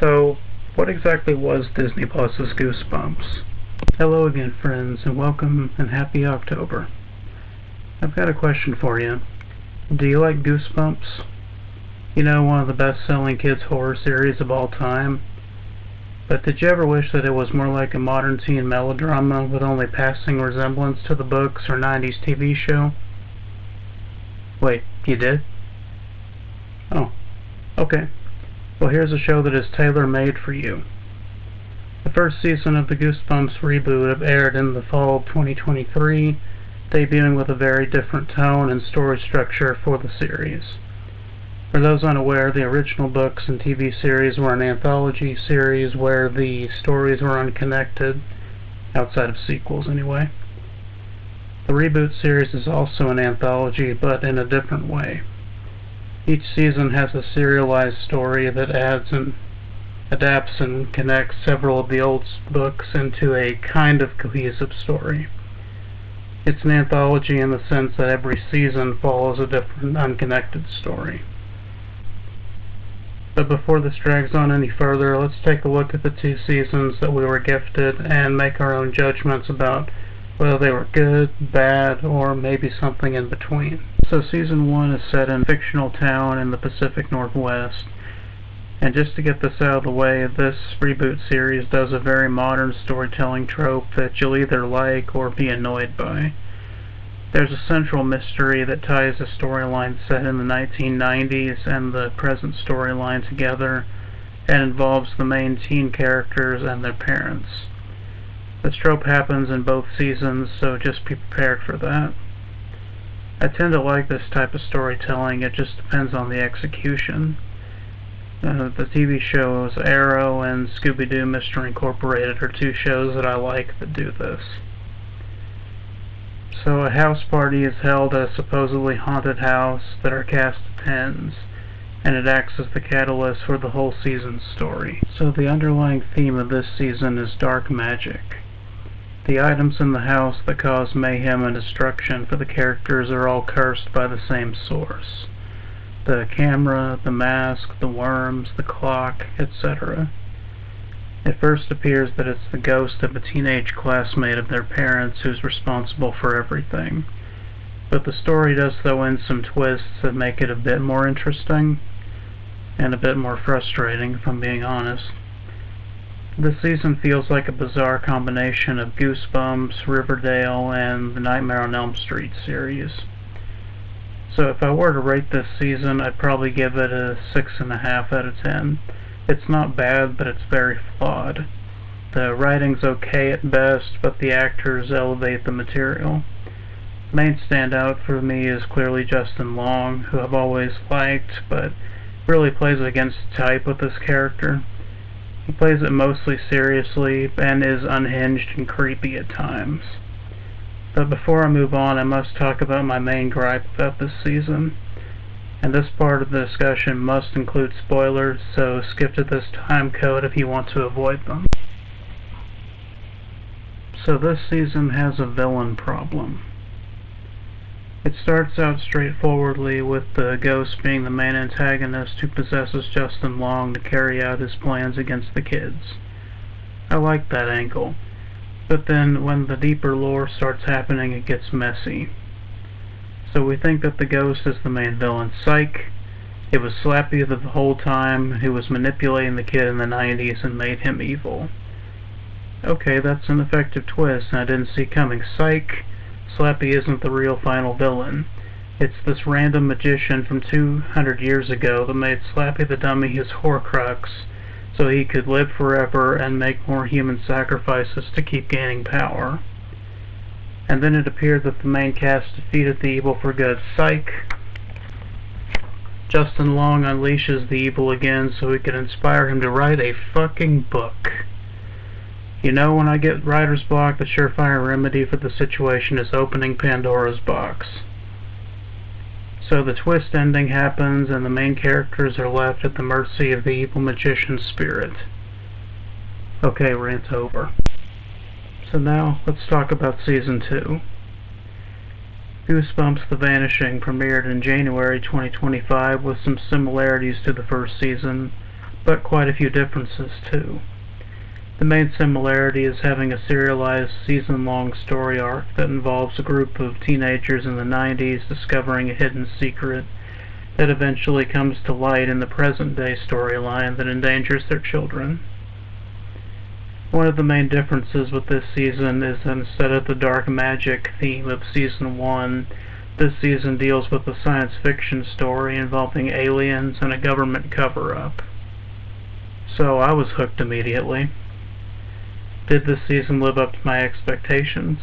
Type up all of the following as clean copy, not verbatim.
So, what exactly was Disney Plus's Goosebumps? Hello again, friends, and welcome and happy October. I've got a question for you. Do you like Goosebumps? You know, one of the best-selling kids' horror series of all time. But did you ever wish that it was more like a modern teen melodrama with only passing resemblance to the books or 90s TV show? Wait, you did? Oh, okay. Well, here's a show that is tailor-made for you. The first season of the Goosebumps reboot aired in the fall of 2023, debuting with a very different tone and story structure for the series. For those unaware, the original books and TV series were an anthology series where the stories were unconnected, outside of sequels anyway. The reboot series is also an anthology, but in a different way. Each season has a serialized story that adapts and connects several of the old books into a kind of cohesive story. It's an anthology in the sense that every season follows a different unconnected story. But before this drags on any further, let's take a look at the two seasons that we were gifted and make our own judgments about whether they were good, bad, or maybe something in between. So season 1 is set in a fictional town in the Pacific Northwest. And just to get this out of the way, this reboot series does a very modern storytelling trope that you'll either like or be annoyed by. There's a central mystery that ties the storyline set in the 1990s and the present storyline together and involves the main teen characters and their parents. This trope happens in both seasons, so just be prepared for that. I tend to like this type of storytelling, it just depends on the execution. The TV shows Arrow and Scooby-Doo Mystery Incorporated are two shows that I like that do this. So a house party is held at a supposedly haunted house that are cast of tens, and it acts as the catalyst for the whole season's story. So the underlying theme of this season is dark magic. The items in the house that cause mayhem and destruction for the characters are all cursed by the same source. The camera, the mask, the worms, the clock, etc. It first appears that it's the ghost of a teenage classmate of their parents who's responsible for everything. But the story does throw in some twists that make it a bit more interesting, and a bit more frustrating, if I'm being honest. This season feels like a bizarre combination of Goosebumps, Riverdale, and the Nightmare on Elm Street series. So if I were to rate this season, I'd probably give it a 6.5 out of 10. It's not bad, but it's very flawed. The writing's okay at best, but the actors elevate the material. The main standout for me is clearly Justin Long, who I've always liked, but really plays against type with this character. He plays it mostly seriously and is unhinged and creepy at times. But before I move on, I must talk about my main gripe about this season. And this part of the discussion must include spoilers, so skip to this time code if you want to avoid them. So this season has a villain problem. It starts out straightforwardly with the ghost being the main antagonist who possesses Justin Long to carry out his plans against the kids. I like that angle, but then when the deeper lore starts happening it gets messy. So we think that the ghost is the main villain. Psych! It was Slappy the whole time, who was manipulating the kid in the 90s and made him evil. Okay, that's an effective twist, and I didn't see coming. Psych! Slappy isn't the real final villain. It's this random magician from 200 years ago that made Slappy the Dummy his Horcrux, so he could live forever and make more human sacrifices to keep gaining power. And then it appeared that the main cast defeated the evil for good. Psych! Justin Long unleashes the evil again so he can inspire him to write a fucking book. You know, when I get writer's block, the surefire remedy for the situation is opening Pandora's box. So the twist ending happens and the main characters are left at the mercy of the evil magician's spirit. Okay, rant over. So now, let's talk about Season 2. Goosebumps The Vanishing premiered in January 2025 with some similarities to the first season, but quite a few differences too. The main similarity is having a serialized season-long story arc that involves a group of teenagers in the 90s discovering a hidden secret that eventually comes to light in the present-day storyline that endangers their children. One of the main differences with this season is that instead of the dark magic theme of Season 1, this season deals with a science fiction story involving aliens and a government cover-up. So I was hooked immediately. Did this season live up to my expectations?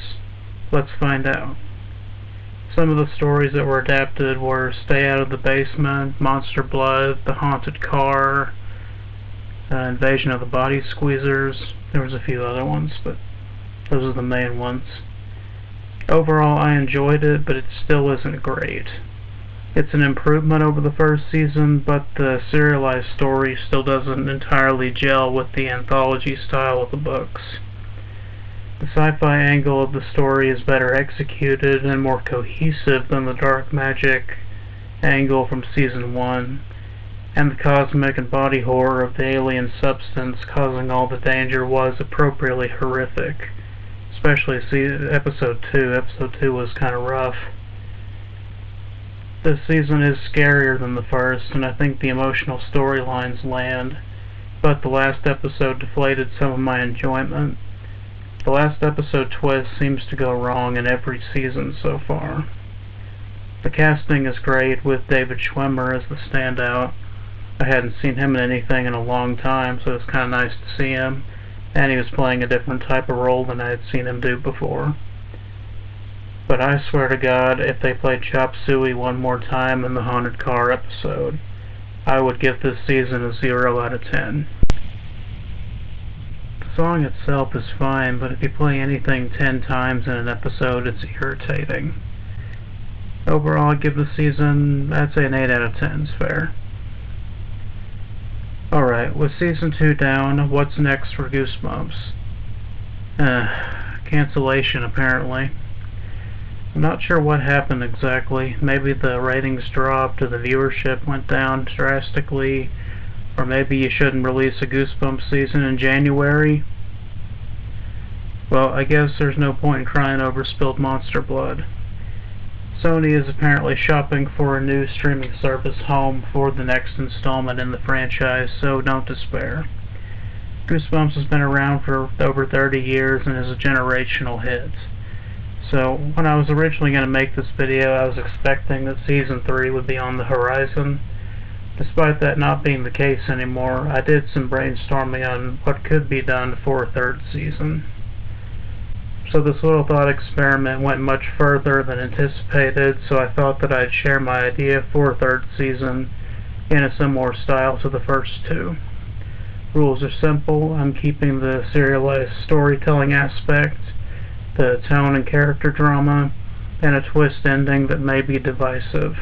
Let's find out. Some of the stories that were adapted were Stay Out of the Basement, Monster Blood, The Haunted Car, Invasion of the Body Squeezers. There was a few other ones, but those are the main ones. Overall, I enjoyed it, but it still isn't great. It's an improvement over the first season, but the serialized story still doesn't entirely gel with the anthology style of the books. The sci-fi angle of the story is better executed and more cohesive than the dark magic angle from Season 1, and the cosmic and body horror of the alien substance causing all the danger was appropriately horrific, especially Episode 2. Episode 2 was kind of rough. This season is scarier than the first, and I think the emotional storylines land, but the last episode deflated some of my enjoyment. The last episode twist seems to go wrong in every season so far. The casting is great, with David Schwimmer as the standout. I hadn't seen him in anything in a long time, so it's kind of nice to see him, and he was playing a different type of role than I had seen him do before. But I swear to God, if they played Chop Suey one more time in the Haunted Car episode, I would give this season a 0 out of 10. The song itself is fine, but if you play anything 10 times in an episode, it's irritating. Overall, I'd give the season, I'd say an 8 out of 10 is fair. Alright, with Season 2 down, what's next for Goosebumps? Cancellation, apparently. I'm not sure what happened exactly. Maybe the ratings dropped or the viewership went down drastically, or maybe you shouldn't release a Goosebumps season in January. Well, I guess there's no point in crying over spilled monster blood. Sony is apparently shopping for a new streaming service home for the next installment in the franchise, so don't despair. Goosebumps has been around for over 30 years and is a generational hit. So, when I was originally going to make this video, I was expecting that Season 3 would be on the horizon. Despite that not being the case anymore, I did some brainstorming on what could be done for a third season. So this little thought experiment went much further than anticipated, so I thought that I'd share my idea for a third season in a similar style to the first two. Rules are simple. I'm keeping the serialized storytelling aspect, the tone and character drama, and a twist ending that may be divisive.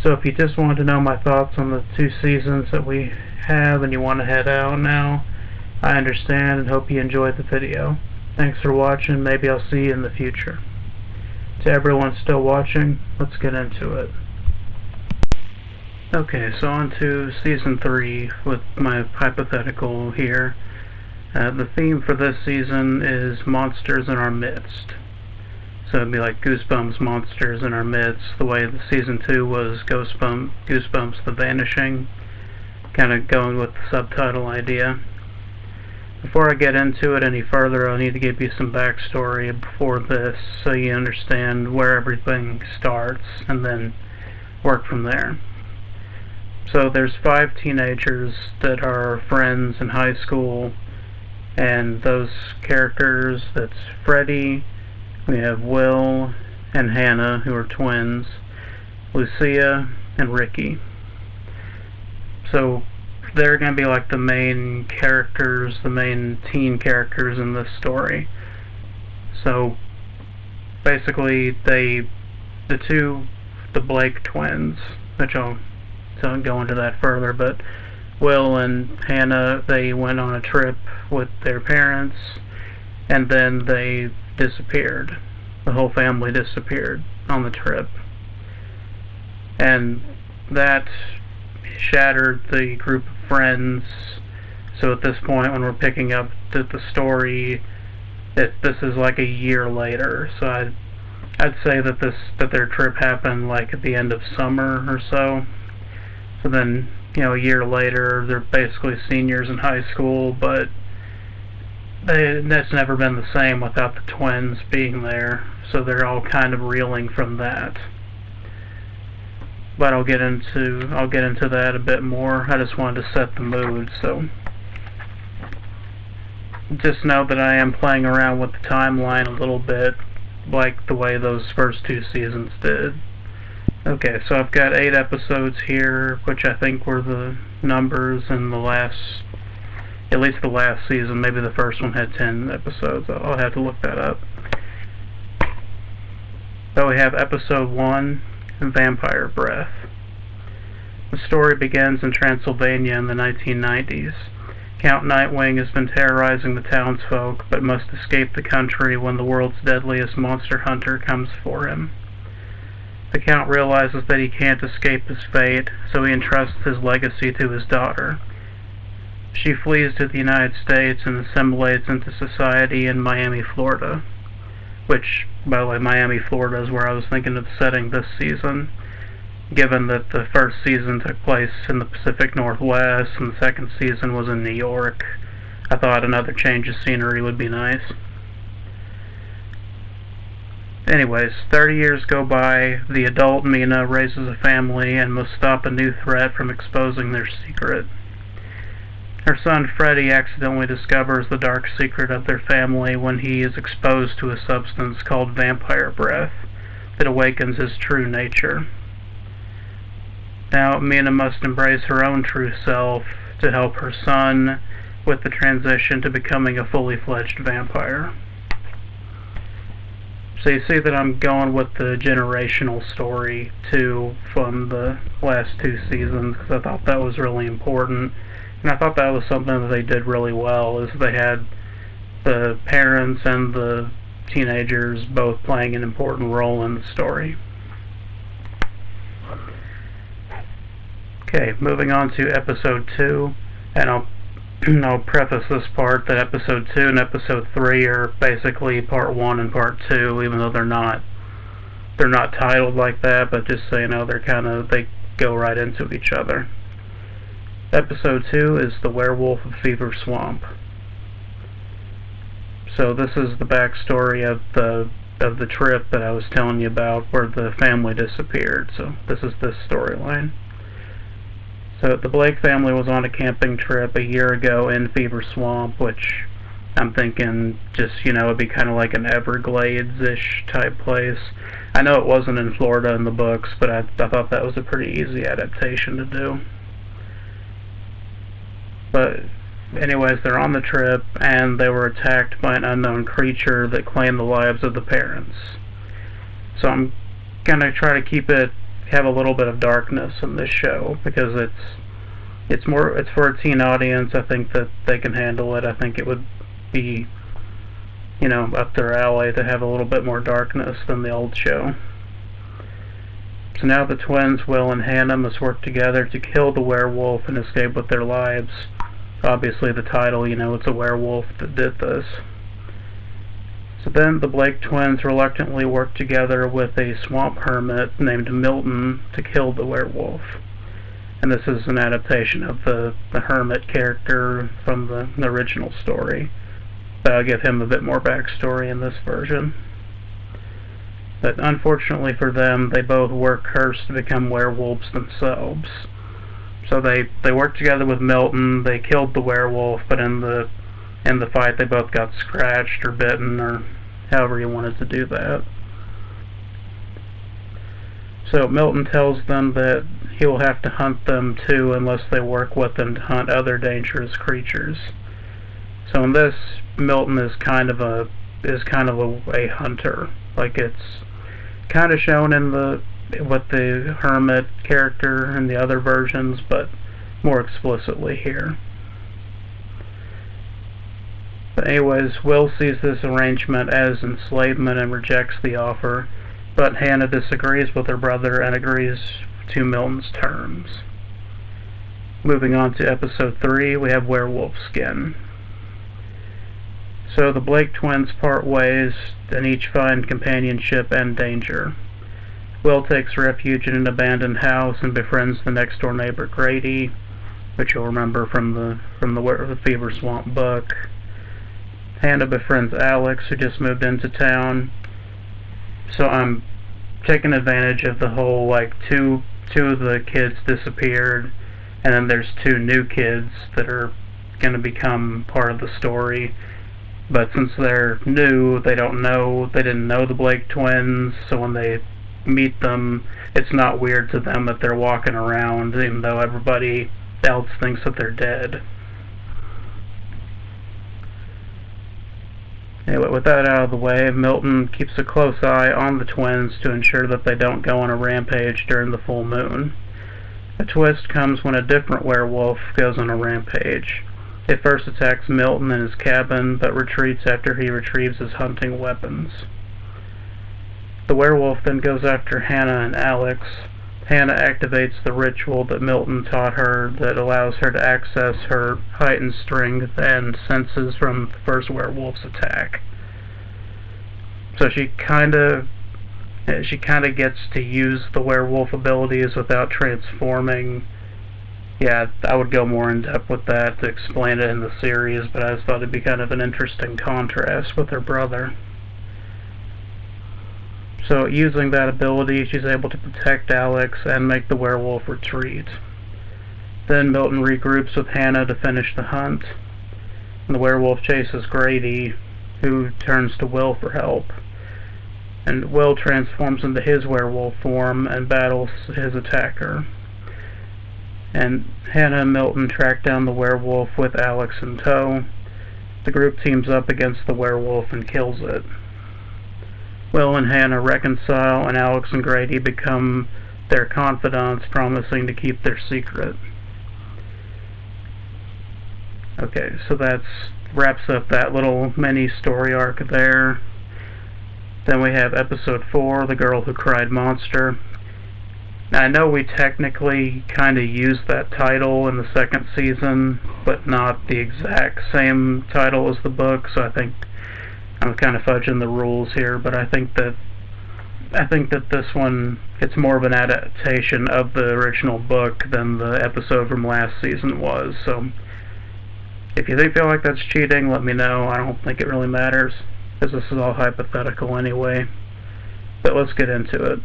So if you just wanted to know my thoughts on the two seasons that we have and you want to head out now, I understand and hope you enjoyed the video. Thanks for watching. Maybe I'll see you in the future. To everyone still watching, let's get into it. Okay, so on to Season 3 with my hypothetical here. The theme for this season is Monsters in Our Midst. So it'd be like Goosebumps Monsters in Our Midst, the way the Season 2 was Goosebumps The Vanishing, kind of going with the subtitle idea. Before I get into it any further, I'll need to give you some backstory before this so you understand where everything starts and then work from there. So there's 5 teenagers that are friends in high school, and those characters, that's Freddie, we have Will and Hannah, who are twins, Lucia and Ricky. So they're going to be like the main characters, the main teen characters in this story. So basically the Blake twins, which I'll go into that further, but Will and Hannah, they went on a trip with their parents and then they disappeared. The whole family disappeared on the trip. And that shattered the group of friends. So at this point, when we're picking up the story, this is like a year later. So I'd say that their trip happened like at the end of summer or so. So then, a year later, they're basically seniors in high school, but that's never been the same without the twins being there. So they're all kind of reeling from that. But I'll get into that a bit more. I just wanted to set the mood, so just know that I am playing around with the timeline a little bit, like the way those first 2 seasons did. Okay, so I've got 8 episodes here, which I think were the numbers in at least the last season. Maybe the first one had 10 episodes. I'll have to look that up. So we have episode 1, Vampire Breath. The story begins in Transylvania in the 1990s. Count Nightwing has been terrorizing the townsfolk, but must escape the country when the world's deadliest monster hunter comes for him. The Count realizes that he can't escape his fate, so he entrusts his legacy to his daughter. She flees to the United States and assimilates into society in Miami, Florida. Which, by the way, Miami, Florida is where I was thinking of setting this season. Given that the first season took place in the Pacific Northwest and the second season was in New York, I thought another change of scenery would be nice. Anyways, 30 years go by, the adult Mina raises a family and must stop a new threat from exposing their secret. Her son Freddie accidentally discovers the dark secret of their family when he is exposed to a substance called vampire breath that awakens his true nature. Now Mina must embrace her own true self to help her son with the transition to becoming a fully fledged vampire. So you see that I'm going with the generational story too from the last 2 seasons, because I thought that was really important. And I thought that was something that they did really well, is they had the parents and the teenagers both playing an important role in the story. Okay, moving on to episode 2, and I'll preface this part that episode 2 and episode 3 are basically part 1 and part 2, even though they're not titled like that, but just so you know, they go right into each other. Episode 2 is The Werewolf of Fever Swamp. So this is the backstory of the trip that I was telling you about where the family disappeared. So this is this storyline. So the Blake family was on a camping trip a year ago in Fever Swamp, which I'm thinking just, it'd be kind of like an Everglades-ish type place. I know it wasn't in Florida in the books, but I thought that was a pretty easy adaptation to do. But anyways, they're on the trip, and they were attacked by an unknown creature that claimed the lives of the parents. So I'm gonna try to have a little bit of darkness in this show, because it's for a teen audience. I think that they can handle it. I think it would be, up their alley to have a little bit more darkness than the old show. So now the twins, Will and Hannah, must work together to kill the werewolf and escape with their lives. Obviously the title, it's a werewolf that did this. So then the Blake twins reluctantly work together with a swamp hermit named Milton to kill the werewolf. And this is an adaptation of the hermit character from the original story. But I'll give him a bit more backstory in this version. But unfortunately for them, they both were cursed to become werewolves themselves. So they worked together with Milton, they killed the werewolf, but in the fight they both got scratched or bitten, or however you wanted to do that. So Milton tells them that he will have to hunt them too unless they work with him to hunt other dangerous creatures. So in this, Milton is kind of a hunter. Like, it's kind of shown in with the hermit character in the other versions, but more explicitly here. But anyways, Will sees this arrangement as enslavement and rejects the offer, but Hannah disagrees with her brother and agrees to Milton's terms. Moving on to episode 3, we have Werewolf Skin. So the Blake twins part ways and each find companionship and danger. Will takes refuge in an abandoned house and befriends the next door neighbor Grady, which you'll remember from the Fever Swamp book. Hannah befriends Alex, who just moved into town. So I'm taking advantage of the whole, like, two of the kids disappeared, and then there's 2 new kids that are going to become part of the story. But since they're new, they didn't know the Blake twins, so when they meet them, it's not weird to them that they're walking around, even though everybody else thinks that they're dead. Anyway, with that out of the way, Milton keeps a close eye on the twins to ensure that they don't go on a rampage during the full moon. A twist comes when a different werewolf goes on a rampage. It first attacks Milton in his cabin, but retreats after he retrieves his hunting weapons. The werewolf then goes after Hannah and Alex. Hannah activates the ritual that Milton taught her that allows her to access her heightened strength and senses from the first werewolf's attack. So she kinda gets to use the werewolf abilities without transforming. Yeah, I would go more in depth with that to explain it in the series, but I just thought it'd be kind of an interesting contrast with her brother. So using that ability, she's able to protect Alex and make the werewolf retreat. Then Milton regroups with Hannah to finish the hunt. And the werewolf chases Grady, who turns to Will for help. And Will transforms into his werewolf form and battles his attacker. And Hannah and Milton track down the werewolf with Alex in tow. The group teams up against the werewolf and kills it. Will and Hannah reconcile, and Alex and Grady become their confidants, promising to keep their secret. Okay, so that wraps up that little mini story arc there. Then we have episode 4, The Girl Who Cried Monster. Now, I know we technically kind of used that title in the second season, but not the exact same title as the book, so I think I'm kind of fudging the rules here, but I think that this one, it's more of an adaptation of the original book than the episode from last season was. So if you feel like that's cheating, let me know. I don't think it really matters, because this is all hypothetical anyway. But let's get into it.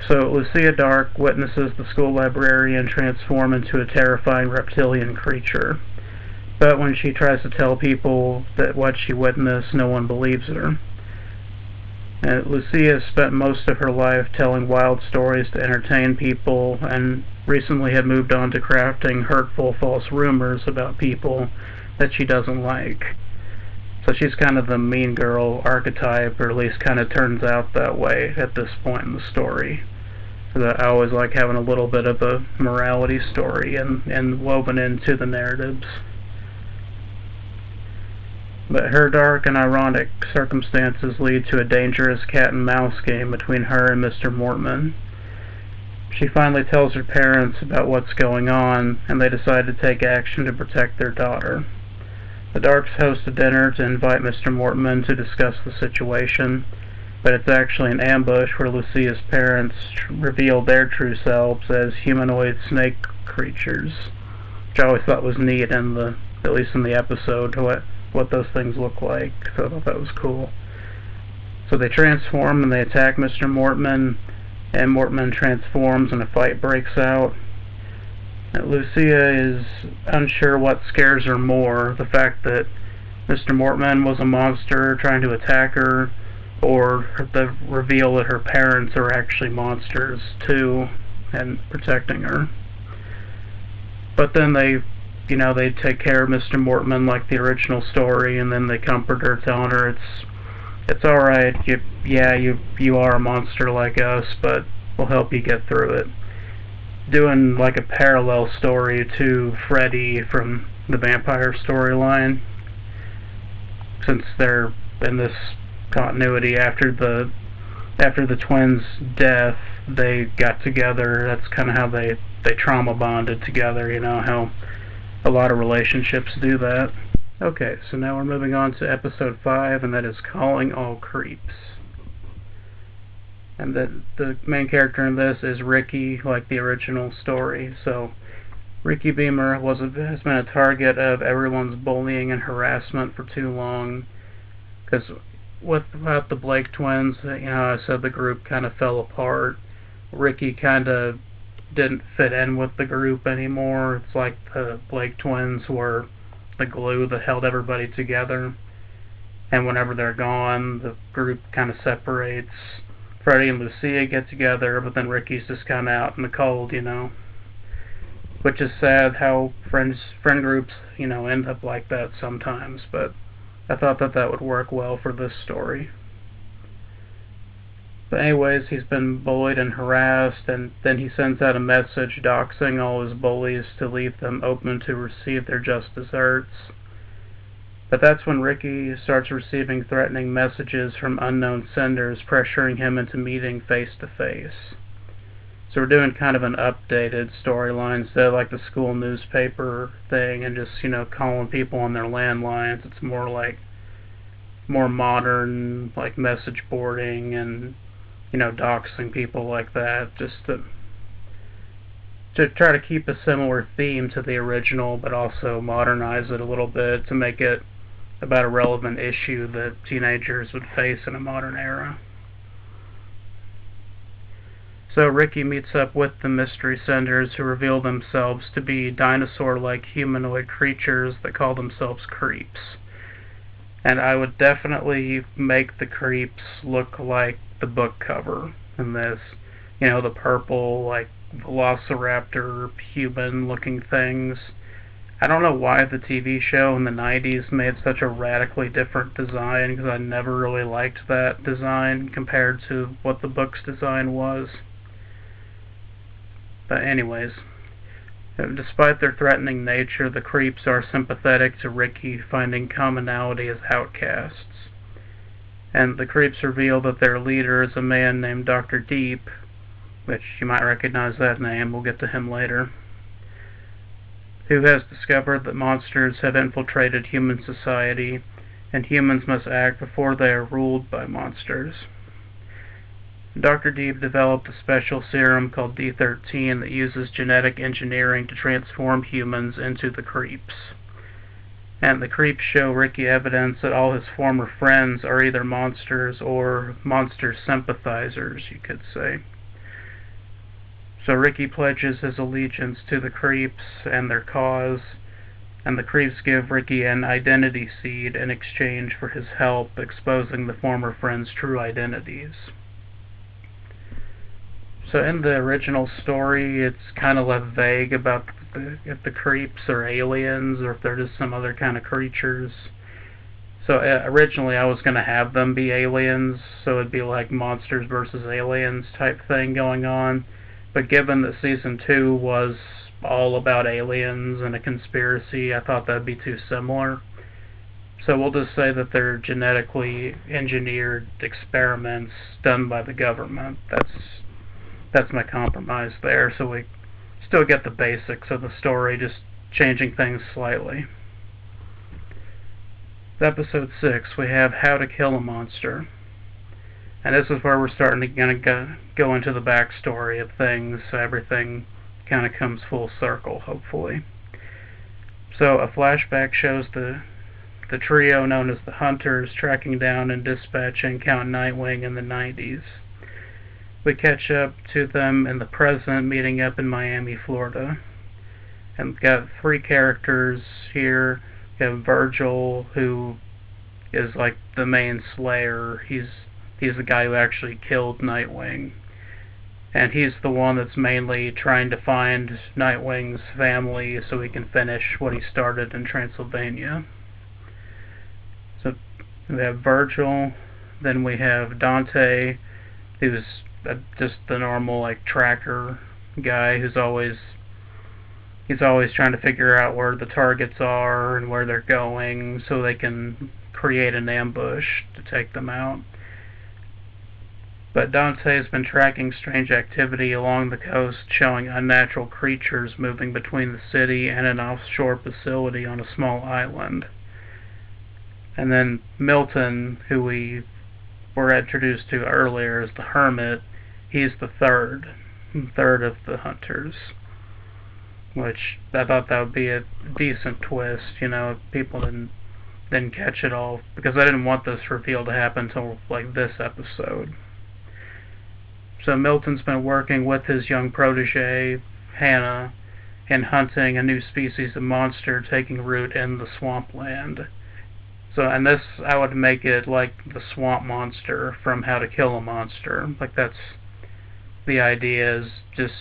So Lucia Dark witnesses the school librarian transform into a terrifying reptilian creature. But when she tries to tell people that what she witnessed, no one believes her. And Lucia spent most of her life telling wild stories to entertain people, and recently had moved on to crafting hurtful false rumors about people that she doesn't like. So she's kind of the mean girl archetype, or at least kind of turns out that way at this point in the story. Because I always like having a little bit of a morality story and woven into the narratives. But her dark and ironic circumstances lead to a dangerous cat-and-mouse game between her and Mr. Mortman. She finally tells her parents about what's going on, and they decide to take action to protect their daughter. The Darks host a dinner to invite Mr. Mortman to discuss the situation, but it's actually an ambush where Lucia's parents reveal their true selves as humanoid snake creatures, which I always thought was neat, at least in the episode, what those things look like, so I thought that was cool. So they transform and they attack Mr. Mortman, and Mortman transforms and a fight breaks out. And Lucia is unsure what scares her more, the fact that Mr. Mortman was a monster trying to attack her, or the reveal that her parents are actually monsters too and protecting her. But then they take care of Mr. Mortman like the original story, and then they comfort her, telling her it's alright, you are a monster like us, but we'll help you get through it. Doing like a parallel story to Freddy from the vampire storyline, since they're in this continuity after the twins' death, they got together. That's kind of how they they trauma bonded together, how a lot of relationships do that. Okay, so now we're moving on to episode 5, and that is Calling All Creeps. And the main character in this is Ricky, like the original story. So Ricky Beamer has been a target of everyone's bullying and harassment for too long. Because without the Blake twins, I said the group kind of fell apart. Ricky kind of didn't fit in with the group anymore. It's like the Blake twins were the glue that held everybody together. And whenever they're gone, the group kind of separates. Freddie and Lucia get together, but then Ricky's just kind of out in the cold, Which is sad how friend groups, end up like that sometimes, but I thought that would work well for this story. But anyways, he's been bullied and harassed, and then he sends out a message doxing all his bullies to leave them open to receive their just desserts. But that's when Ricky starts receiving threatening messages from unknown senders pressuring him into meeting face to face. So we're doing kind of an updated storyline instead of like the school newspaper thing and just, calling people on their landlines. It's more like more modern, like message boarding and, doxing people like that, just to try to keep a similar theme to the original, but also modernize it a little bit to make it about a relevant issue that teenagers would face in a modern era. So Ricky meets up with the mystery senders, who reveal themselves to be dinosaur-like humanoid creatures that call themselves creeps. And I would definitely make the creeps look like the book cover in this. The purple, like, velociraptor, human-looking things. I don't know why the TV show in the 90s made such a radically different design, because I never really liked that design compared to what the book's design was. But anyways, despite their threatening nature, the creeps are sympathetic to Ricky, finding commonality as outcasts. And the creeps reveal that their leader is a man named Dr. Deep, which you might recognize that name, we'll get to him later, who has discovered that monsters have infiltrated human society, and humans must act before they are ruled by monsters. Dr. Deep developed a special serum called D13 that uses genetic engineering to transform humans into the creeps. And the creeps show Ricky evidence that all his former friends are either monsters or monster sympathizers, you could say. So Ricky pledges his allegiance to the creeps and their cause, and the creeps give Ricky an identity seed in exchange for his help exposing the former friends' true identities. So in the original story, it's kind of left vague about if the creeps are aliens or if they're just some other kind of creatures. So originally I was going to have them be aliens, so it'd be like monsters versus aliens type thing going on. But given that season 2 was all about aliens and a conspiracy, I thought that'd be too similar. So we'll just say that they're genetically engineered experiments done by the government. That's my compromise there, so we still get the basics of the story, just changing things slightly. Episode 6, we have How to Kill a Monster. And this is where we're starting to go into the backstory of things, so everything kind of comes full circle, hopefully. So a flashback shows the trio known as the Hunters tracking down and dispatching Count Nightwing in the 90s. We catch up to them in the present, meeting up in Miami, Florida. And we've got 3 characters here. We have Virgil, who is like the main slayer. He's the guy who actually killed Nightwing. And he's the one that's mainly trying to find Nightwing's family so he can finish what he started in Transylvania. So we have Virgil, then we have Dante, who's just the normal like tracker guy who's always trying to figure out where the targets are and where they're going so they can create an ambush to take them out. But Dante has been tracking strange activity along the coast, showing unnatural creatures moving between the city and an offshore facility on a small island. And then Milton, who we were introduced to earlier as the hermit, he's the third of the hunters. Which I thought that would be a decent twist, if people didn't catch it all, because I didn't want this reveal to happen until like this episode. So Milton's been working with his young protege, Hannah, in hunting a new species of monster taking root in the swampland. And this, I would make it like the swamp monster from How to Kill a Monster. Like, that's the idea, is just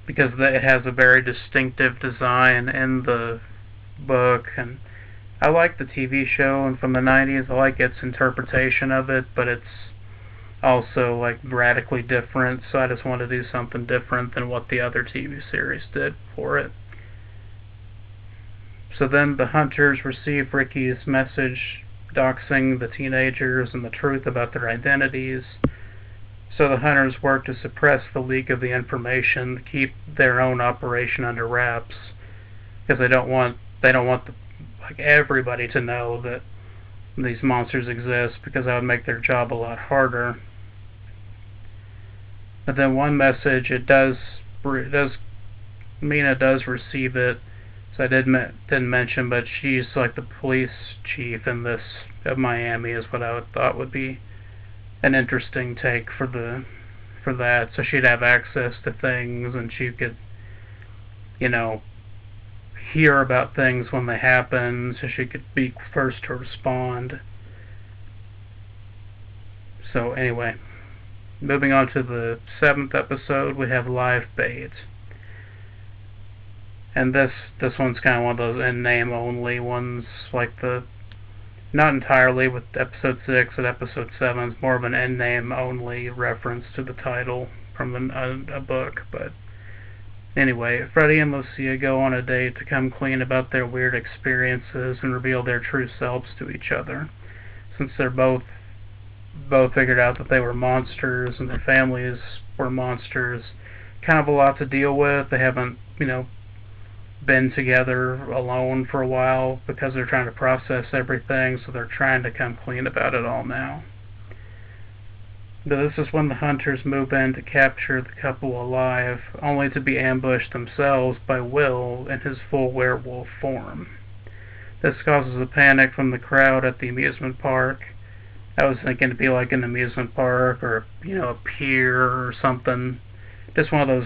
because it has a very distinctive design in the book, and I like the TV show, and from the 90s, I like its interpretation of it, but it's also like radically different, so I just want to do something different than what the other TV series did for it. So then the hunters receive Ricky's message doxing the teenagers and the truth about their identities. So the hunters work to suppress the leak of the information, to keep their own operation under wraps, because they don't want everybody to know that these monsters exist, because that would make their job a lot harder. But then one message, Mina does receive it. So I didn't mention, but she's like the police chief in this of Miami, is what I thought would be an interesting take for that. So she'd have access to things, and she could, hear about things when they happen, so she could be first to respond. So anyway, moving on to the 7th episode, we have Live Bait. And this one's kind of one of those in-name only ones, like not entirely with episode 6 and episode 7. It's more of an in-name only reference to the title from a book. But anyway, Freddie and Lucia go on a date to come clean about their weird experiences and reveal their true selves to each other, since they're both figured out that they were monsters and their families were monsters. Kind of a lot to deal with. They haven't, been together alone for a while because they're trying to process everything, so they're trying to come clean about it all now. But this is when the hunters move in to capture the couple alive, only to be ambushed themselves by Will in his full werewolf form. This causes a panic from the crowd at the amusement park. I was thinking it'd be like an amusement park or a pier or something. Just one of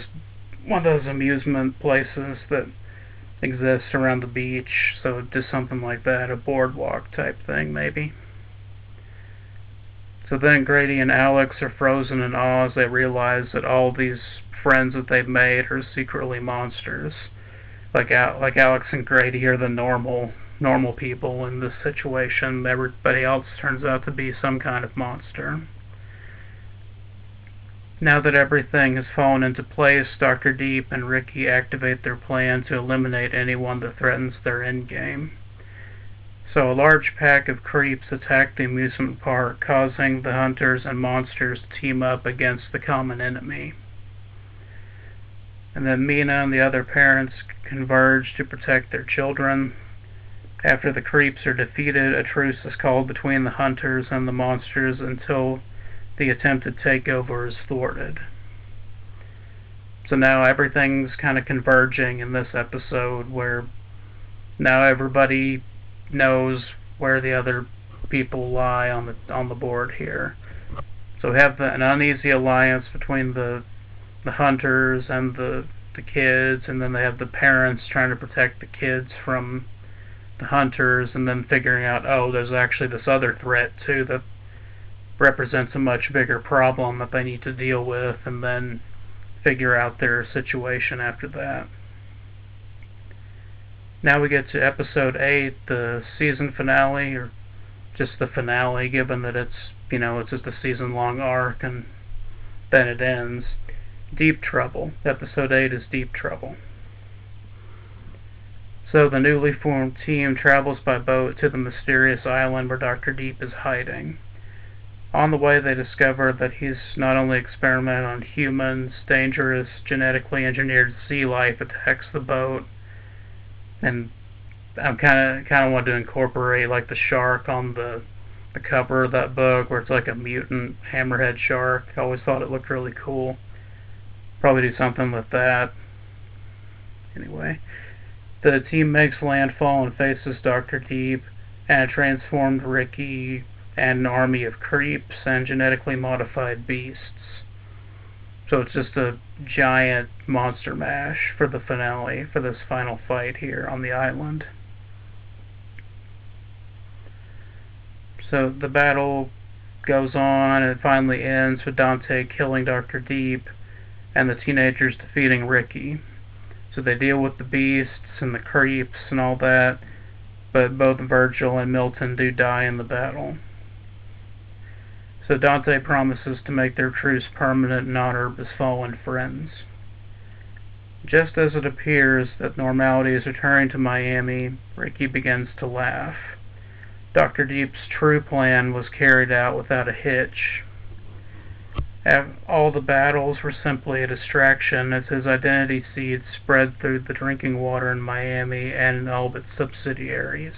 those amusement places that exists around the beach, so just something like that, a boardwalk type thing maybe. So then Grady and Alex are frozen in awe as they realize that all these friends that they've made are secretly monsters. Like Alex and Grady are the normal people in this situation. Everybody else turns out to be some kind of monster. Now that everything has fallen into place, Dr. Deep and Ricky activate their plan to eliminate anyone that threatens their endgame. So a large pack of creeps attack the amusement park, causing the hunters and monsters to team up against the common enemy. And then Mina and the other parents converge to protect their children. After the creeps are defeated, a truce is called between the hunters and the monsters until the attempted takeover is thwarted. So now everything's kind of converging in this episode, where now everybody knows where the other people lie on the board here. So we have an uneasy alliance between the hunters and the kids, and then they have the parents trying to protect the kids from the hunters, and then figuring out, there's actually this other threat too that represents a much bigger problem that they need to deal with, and then figure out their situation after that. Now we get to episode 8, the season finale, or just the finale, given that it's just a season-long arc and then it ends. Deep Trouble. Episode 8 is Deep Trouble. So the newly formed team travels by boat to the mysterious island where Dr. Deep is hiding. On the way, they discover that he's not only experimented on humans, dangerous, genetically engineered sea life attacks the boat, and I'm kind of want to incorporate like the shark on the cover of that book, where it's like a mutant hammerhead shark. I always thought it looked really cool. Probably do something with that. Anyway, the team makes landfall and faces Dr. Deep and a transformed Ricky and an army of creeps and genetically modified beasts. So it's just a giant monster mash for the finale, for this final fight here on the island. So the battle goes on, and it finally ends with Dante killing Dr. Deep and the teenagers defeating Ricky. So they deal with the beasts and the creeps and all that, but both Virgil and Milton do die in the battle. So Dante promises to make their truce permanent in honor of his fallen friends. Just as it appears that normality is returning to Miami, Ricky begins to laugh. Dr. Deep's true plan was carried out without a hitch. All the battles were simply a distraction as his identity seeds spread through the drinking water in Miami and in all of its subsidiaries.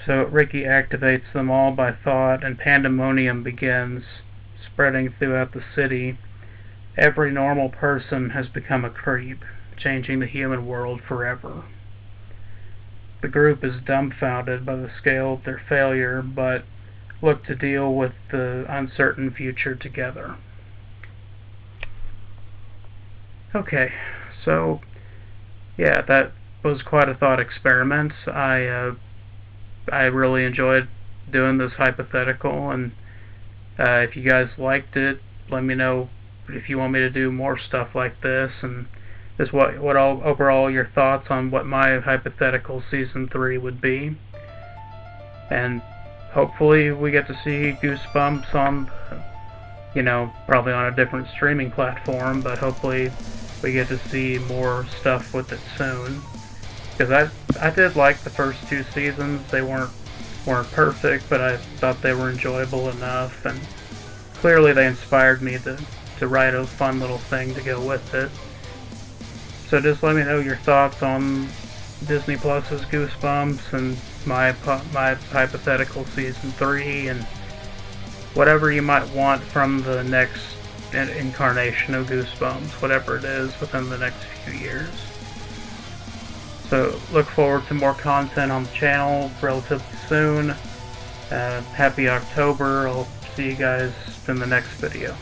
So Ricky activates them all by thought, and pandemonium begins, spreading throughout the city. Every normal person has become a creep, changing the human world forever. The group is dumbfounded by the scale of their failure, but look to deal with the uncertain future together. Okay, so yeah, that was quite a thought experiment. I really enjoyed doing this hypothetical, and if you guys liked it, let me know if you want me to do more stuff like this, and just what overall your thoughts on what my hypothetical season 3 would be. And hopefully we get to see Goosebumps on, probably on a different streaming platform, but hopefully we get to see more stuff with it soon. Because I did like the first 2 seasons. They weren't perfect, but I thought they were enjoyable enough, and clearly they inspired me to write a fun little thing to go with it. So just let me know your thoughts on Disney Plus's Goosebumps and my hypothetical season 3, and whatever you might want from the next incarnation of Goosebumps, whatever it is within the next few years. So look forward to more content on the channel relatively soon. Happy October. I'll see you guys in the next video.